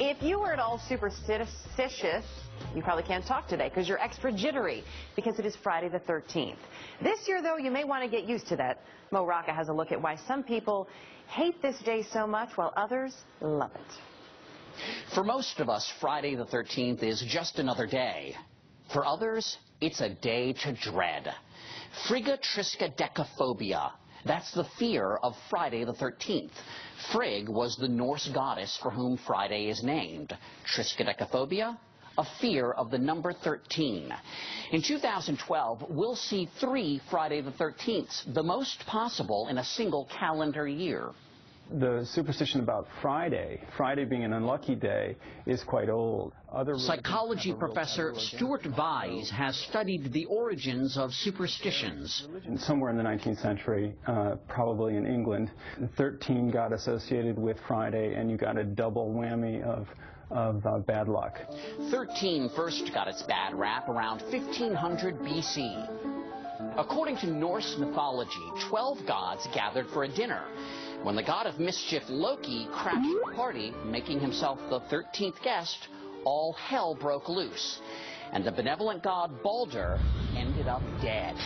If you were at all superstitious, you probably can't talk today because you're extra jittery because it is Friday the 13th. This year, though, you may want to get used to that. Mo Rocca has a look at why some people hate this day so much while others love it. For most of us, Friday the 13th is just another day. For others, it's a day to dread. Frigatriskaidekaphobia. That's the fear of Friday the 13th. Frigg was the Norse goddess for whom Friday is named. Triskaidekaphobia, a fear of the number 13. In 2012, we'll see 3 Friday the 13ths, the most possible in a single calendar year. The superstition about Friday being an unlucky day, is quite old. Psychology professor Stuart Vyse has studied the origins of superstitions. Somewhere in the 19th century, probably in England, 13 got associated with Friday, and you got a double whammy of bad luck. 13 first got its bad rap around 1500 BC. According to Norse mythology, 12 gods gathered for a dinner. When the god of mischief Loki crashed the party, making himself the 13th guest, all hell broke loose, and the benevolent god Balder ended up dead.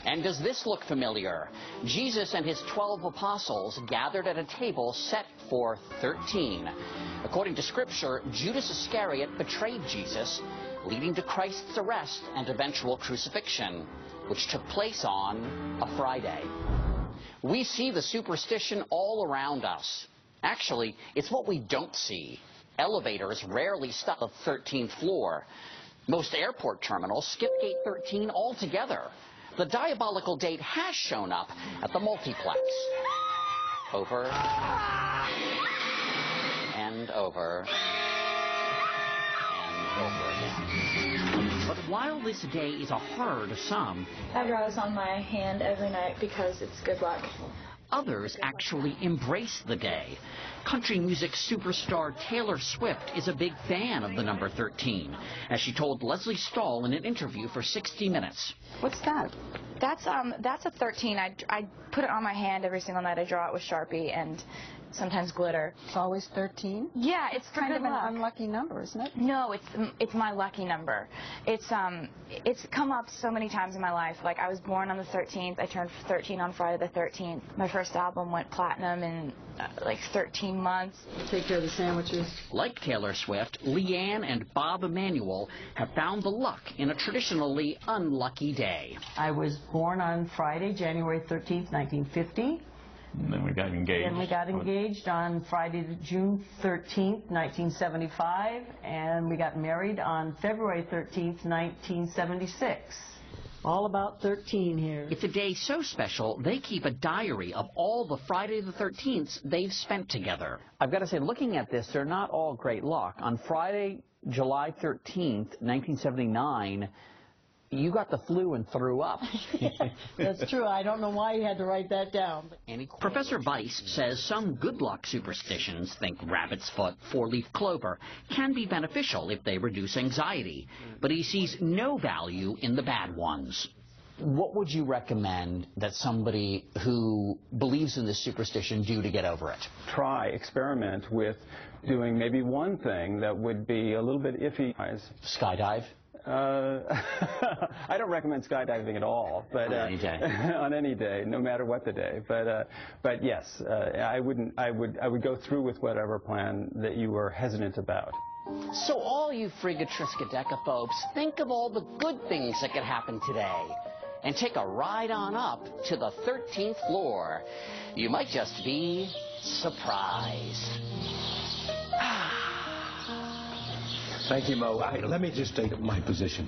And does this look familiar? Jesus and his 12 apostles gathered at a table set for 13. According to Scripture, Judas Iscariot betrayed Jesus, leading to Christ's arrest and eventual crucifixion, which took place on a Friday. We see the superstition all around us. Actually, it's what we don't see. Elevators rarely stop at the 13th floor. Most airport terminals skip gate 13 altogether. The diabolical date has shown up at the multiplex. Over and over and over again. But while this day is a horror to some, I draw this on my hand every night because it's good luck. Others actually embrace the day. Country music superstar Taylor Swift is a big fan of the number 13, as she told Leslie Stahl in an interview for 60 Minutes. What's that? That's a 13. I put it on my hand every single night. I draw it with Sharpie and sometimes glitter. It's always 13? Yeah, it's kind of an unlucky number, isn't it? No, it's my lucky number. It's come up so many times in my life. Like, I was born on the 13th. I turned 13 on Friday the 13th. My first album went platinum in like 13 months. Take care of the sandwiches. Like Taylor Swift, Leanne and Bob Emanuel have found the luck in a traditionally unlucky day. I was born on Friday, January 13th, 1950. And then we got engaged. And we got engaged on Friday, June 13th, 1975, and we got married on February 13th, 1976. All about 13 here. It's a day so special, they keep a diary of all the Friday the 13ths they've spent together. I've got to say, looking at this, they're not all great luck. On Friday, July 13th, 1979, you got the flu and threw up. That's true. I don't know why you had to write that down. Professor Vyse says some good luck superstitions, think rabbit's foot, four-leaf clover, can be beneficial if they reduce anxiety, but he sees no value in the bad ones. What would you recommend that somebody who believes in this superstition do to get over it? Experiment with doing maybe one thing that would be a little bit iffy. Skydive? I don't recommend skydiving at all, but on any day. On any day, no matter what the day. But yes, I would go through with whatever plan that you were hesitant about. So all you Frigatriskaidekaphobes, think of all the good things that could happen today, and take a ride on up to the 13th floor. You might just be surprised. Thank you, Mo. Let me just state my position.